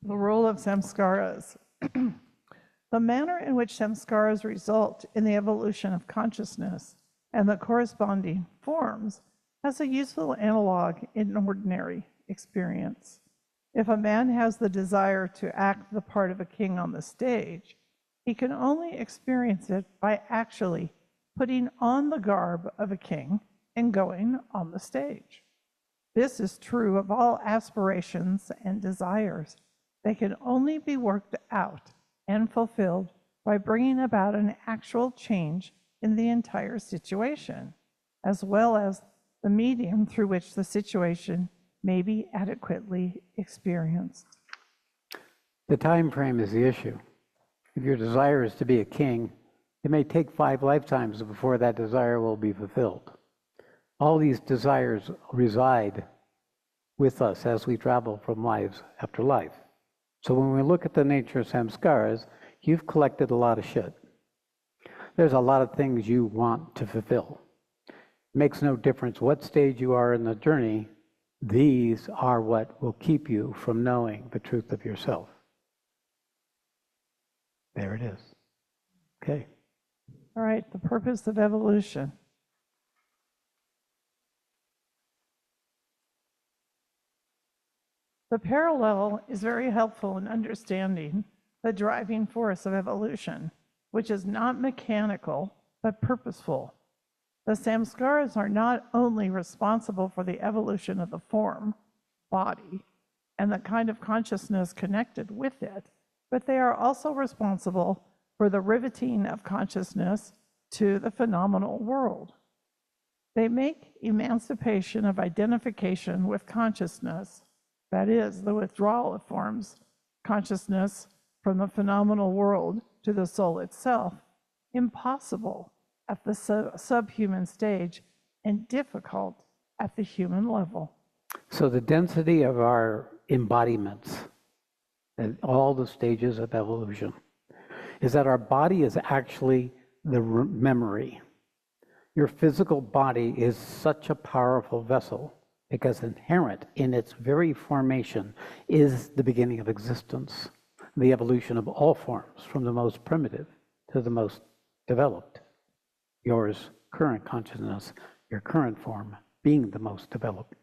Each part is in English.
The role of samskaras. The manner in which samskaras result in the evolution of consciousness and the corresponding forms has a useful analog in ordinary experience. If a man has the desire to act the part of a king on the stage, he can only experience it by actually putting on the garb of a king and going on the stage. This is true of all aspirations and desires. They can only be worked out and fulfilled by bringing about an actual change in the entire situation, as well as the medium through which the situation may be adequately experienced. The time frame is the issue. If your desire is to be a king, it may take 5 lifetimes before that desire will be fulfilled. All these desires reside with us as we travel from lives after life. So when we look at the nature of samskaras, you've collected a lot of shit. There's a lot of things you want to fulfill. It makes no difference what stage you are in the journey. These are what will keep you from knowing the truth of yourself. There it is. Okay. All right, the purpose of evolution. The parallel is very helpful in understanding the driving force of evolution, which is not mechanical, but purposeful. The samskaras are not only responsible for the evolution of the form, body, and the kind of consciousness connected with it, but they are also responsible for the riveting of consciousness to the phenomenal world. They make emancipation of identification with consciousness, that is, the withdrawal of forms, consciousness from the phenomenal world to the soul itself, impossible at the subhuman stage and difficult at the human level. So the density of our embodiments at all the stages of evolution is that our body is actually the memory. Your physical body is such a powerful vessel because inherent in its very formation is the beginning of existence, the evolution of all forms, from the most primitive to the most developed. Yours current consciousness, your current form, being the most developed.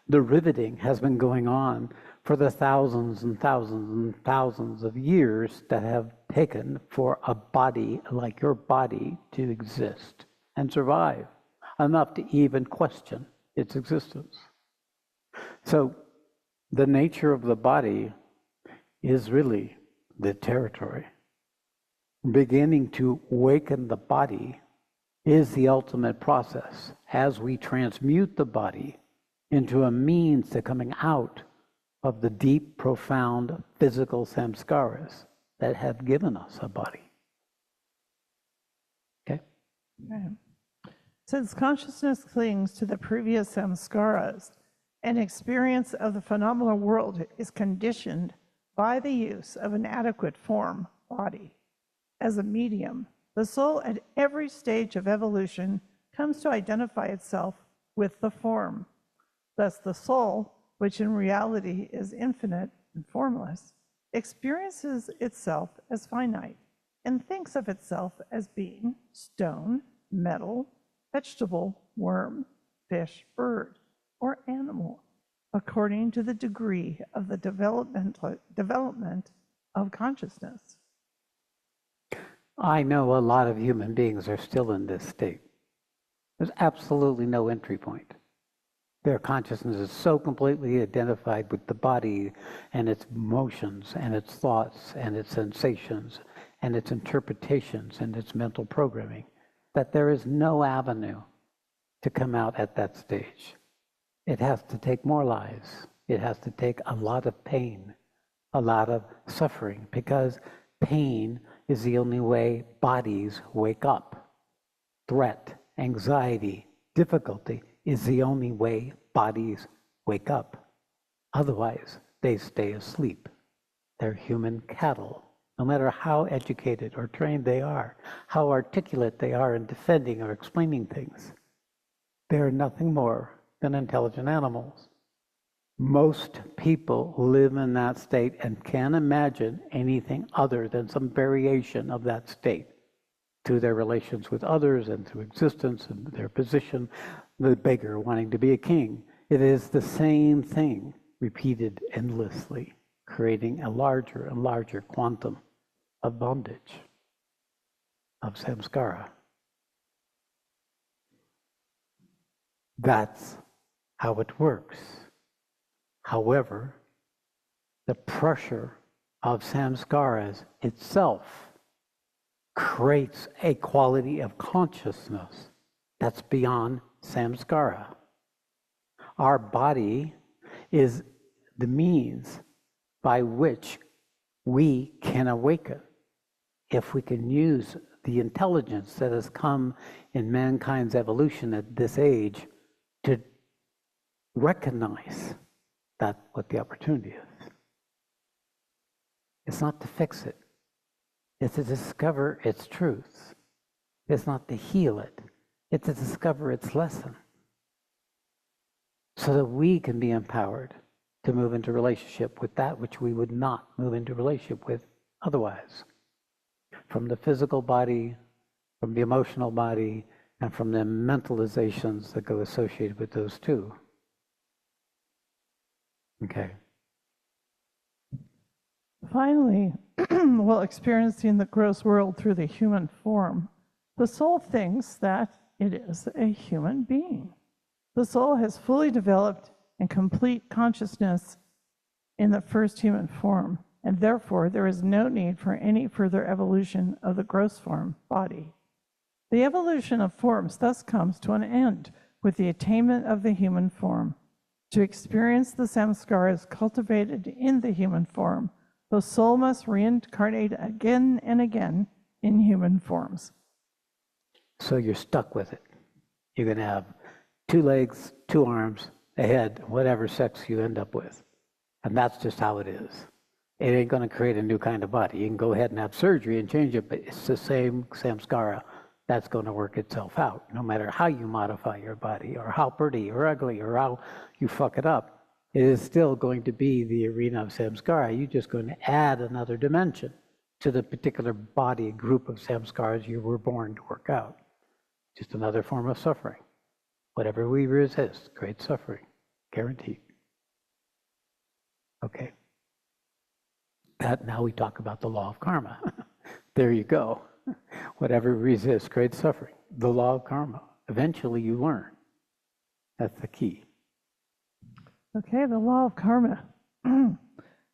The riveting has been going on for the thousands and thousands and thousands of years that have taken for a body like your body to exist and survive, enough to even question its existence. So the nature of the body is really the territory. Beginning to awaken the body is the ultimate process as we transmute the body into a means to coming out of the deep, profound physical samskaras that have given us a body. Okay? Okay. Since consciousness clings to the previous samskaras, an experience of the phenomenal world is conditioned by the use of an adequate form, body. As a medium, the soul at every stage of evolution comes to identify itself with the form. Thus the soul, which in reality is infinite and formless, experiences itself as finite and thinks of itself as being stone, metal, vegetable, worm, fish, bird, or animal, according to the degree of the development of consciousness. I know a lot of human beings are still in this state. There's absolutely no entry point. Their consciousness is so completely identified with the body and its motions and its thoughts and its sensations and its interpretations and its mental programming that there is no avenue to come out at that stage. It has to take more lives. It has to take a lot of pain, a lot of suffering, because pain is the only way bodies wake up. Threat, anxiety, difficulty is the only way bodies wake up. Otherwise, they stay asleep. They're human cattle. No matter how educated or trained they are, how articulate they are in defending or explaining things, they're nothing more than intelligent animals. Most people live in that state and can't imagine anything other than some variation of that state through their relations with others and through existence and their position, the beggar wanting to be a king. It is the same thing repeated endlessly, creating a larger and larger quantum of bondage, of samskara. That's how it works. However, the pressure of samskaras itself creates a quality of consciousness that's beyond samskara. Our body is the means by which we can awaken. If we can use the intelligence that has come in mankind's evolution at this age to recognize that's what the opportunity is. It's not to fix it. It's to discover its truth. It's not to heal it. It's to discover its lesson. So that we can be empowered to move into relationship with that which we would not move into relationship with otherwise. From the physical body, from the emotional body, and from the mentalizations that go associated with those two. Okay. Finally, while experiencing the gross world through the human form, the soul thinks that it is a human being. The soul has fully developed and complete consciousness in the first human form, and therefore there is no need for any further evolution of the gross form body. The evolution of forms thus comes to an end with the attainment of the human form. To experience the samskaras cultivated in the human form, the soul must reincarnate again and again in human forms. So you're stuck with it. You're going to have 2 legs, 2 arms, a head, whatever sex you end up with. And that's just how it is. It ain't going to create a new kind of body. You can go ahead and have surgery and change it, but it's the same samskara that's going to work itself out, no matter how you modify your body or how pretty or ugly or how you fuck it up. It is still going to be the arena of samskara. You're just going to add another dimension to the particular body group of samskaras you were born to work out. Just another form of suffering. Whatever we resist creates suffering, guaranteed. Okay. Now we talk about the law of karma. There you go. Whatever resists creates suffering. The law of karma. Eventually you learn. That's the key. Okay, the law of karma. The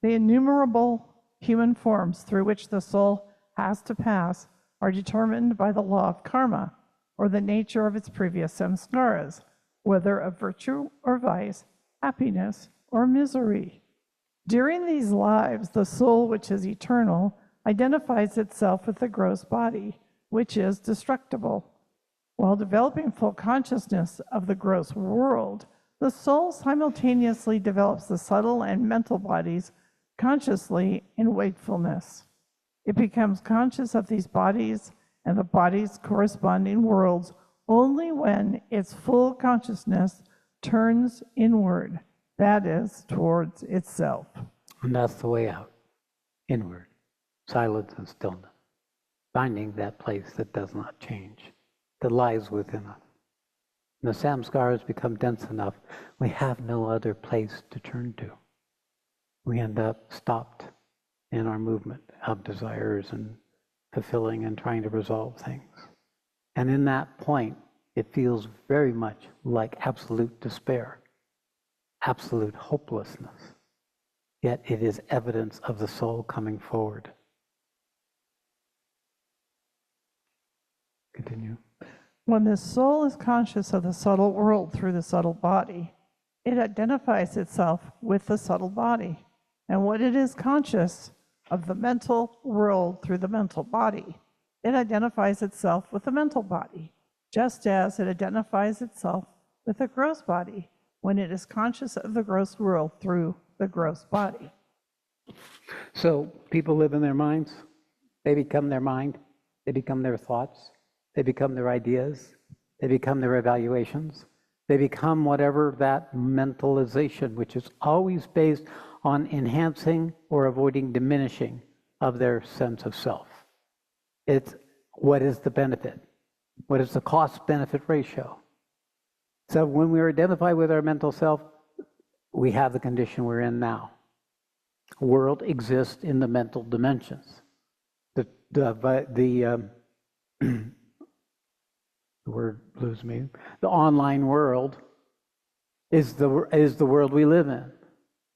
innumerable human forms through which the soul has to pass are determined by the law of karma, or the nature of its previous samskaras, whether of virtue or vice, happiness or misery. During these lives, the soul, which is eternal, identifies itself with the gross body, which is destructible. While developing full consciousness of the gross world, the soul simultaneously develops the subtle and mental bodies consciously in wakefulness. It becomes conscious of these bodies and the body's corresponding worlds only when its full consciousness turns inward, that is, towards itself. And that's the way out, inward, silence and stillness, finding that place that does not change, that lies within us. When the samskaras become dense enough, we have no other place to turn to. We end up stopped in our movement of desires and fulfilling and trying to resolve things. And in that point, it feels very much like absolute despair, absolute hopelessness. Yet it is evidence of the soul coming forward. Continue. When the soul is conscious of the subtle world through the subtle body, it identifies itself with the subtle body. And when it is conscious of the mental world through the mental body, it identifies itself with the mental body, just as it identifies itself with the gross body when it is conscious of the gross world through the gross body. So people live in their minds. They become their mind. They become their thoughts. They become their ideas. They become their evaluations. They become whatever that mentalization, which is always based on enhancing or avoiding diminishing of their sense of self. It's what is the benefit? What is the cost-benefit ratio? So when we identify with our mental self, we have the condition we're in now. World exists in the mental dimensions. The word blues me. The online world is the world we live in.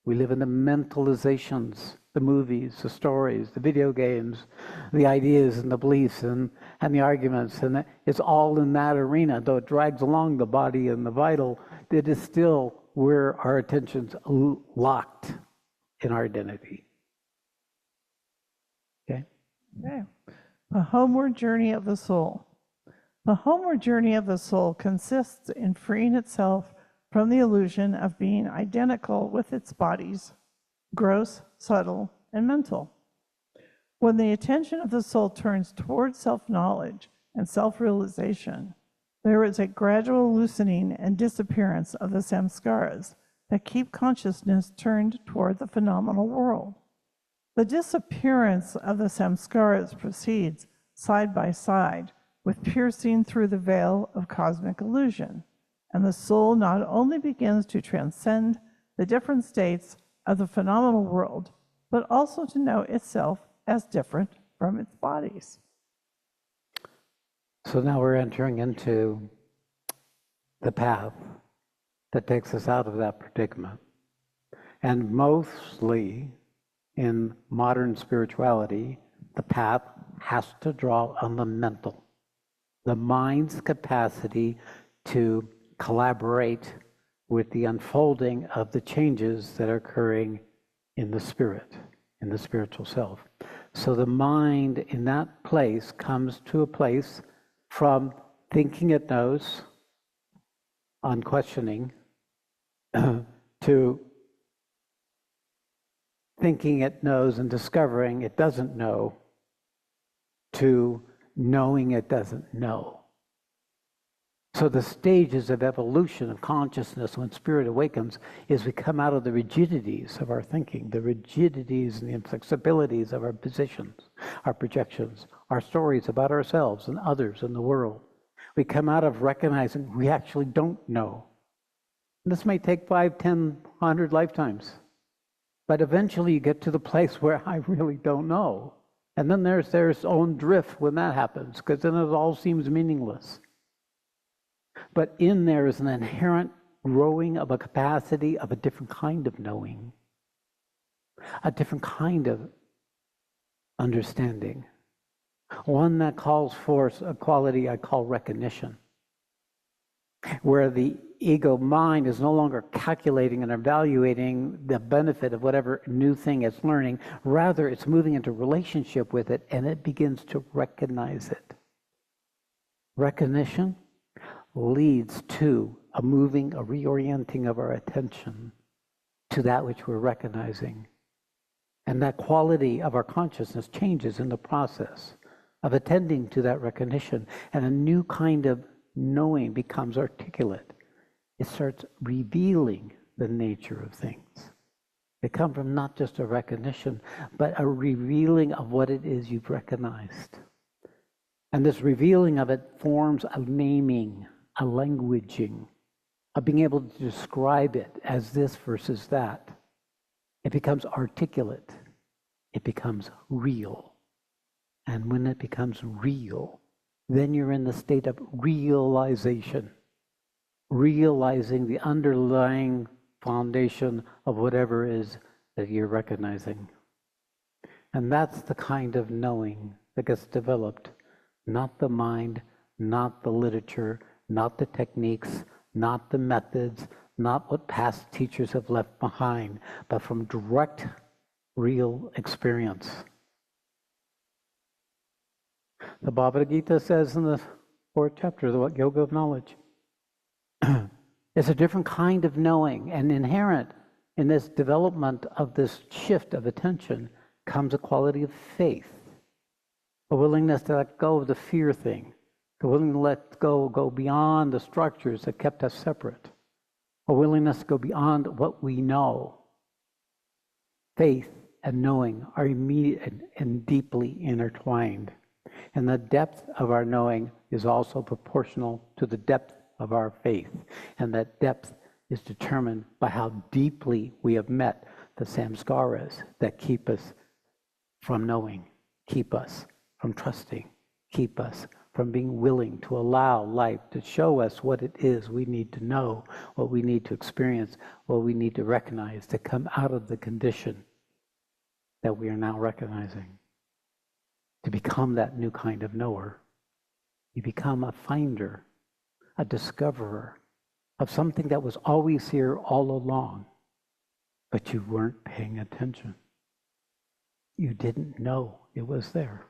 We live in the mentalizations, the movies, the stories, the video games, the ideas and the beliefs and the arguments, and it's all in that arena. Though it drags along the body and the vital, it is still where our attention's locked in our identity. Okay? Okay. The homeward journey of the soul. The homeward journey of the soul consists in freeing itself from the illusion of being identical with its bodies, gross, subtle, and mental. When the attention of the soul turns towards self-knowledge and self-realization, there is a gradual loosening and disappearance of the samskaras that keep consciousness turned toward the phenomenal world. The disappearance of the samskaras proceeds side by side with piercing through the veil of cosmic illusion, and the soul not only begins to transcend the different states of the phenomenal world, but also to know itself as different from its bodies. So now we're entering into the path that takes us out of that predicament. And mostly in modern spirituality, the path has to draw on the mental, the mind's capacity to collaborate with the unfolding of the changes that are occurring in the spirit, in the spiritual self. So the mind in that place comes to a place from thinking it knows, unquestioning, to thinking it knows and discovering it doesn't know, to knowing it doesn't know. So the stages of evolution of consciousness when spirit awakens is we come out of the rigidities of our thinking, the rigidities and the inflexibilities of our positions, our projections, our stories about ourselves and others in the world. We come out of recognizing we actually don't know. And this may take 5, 10, 100 lifetimes. But eventually you get to the place where I really don't know. And then there's own drift when that happens, because then it all seems meaningless. But in there is an inherent growing of a capacity of a different kind of knowing, a different kind of understanding, one that calls for a quality I call recognition, where the ego mind is no longer calculating and evaluating the benefit of whatever new thing it's learning. Rather, it's moving into relationship with it, and it begins to recognize it. Recognition leads to a moving, a reorienting of our attention to that which we're recognizing. And that quality of our consciousness changes in the process of attending to that recognition, and a new kind of knowing becomes articulate. It starts revealing the nature of things. They come from not just a recognition, but a revealing of what it is you've recognized. And this revealing of it forms a naming, a languaging, of being able to describe it as this versus that. It becomes articulate. It becomes real. And when it becomes real, then you're in the state of realization, realizing the underlying foundation of whatever it is that you're recognizing. And that's the kind of knowing that gets developed, not the mind, not the literature, not the techniques, not the methods, not what past teachers have left behind, but from direct, real experience. The Bhagavad Gita says in the 4th chapter, the Yoga of Knowledge, it's a different kind of knowing, and inherent in this development of this shift of attention comes a quality of faith, a willingness to let go of the fear thing, The willingness to let go beyond the structures that kept us separate. A willingness to go beyond what we know. Faith and knowing are immediate and deeply intertwined. And the depth of our knowing is also proportional to the depth of our faith. And that depth is determined by how deeply we have met the samskaras that keep us from knowing, keep us from trusting, keep us from being willing to allow life to show us what it is we need to know, what we need to experience, what we need to recognize to come out of the condition that we are now recognizing. To become that new kind of knower. You become a finder, a discoverer of something that was always here all along, but you weren't paying attention. You didn't know it was there.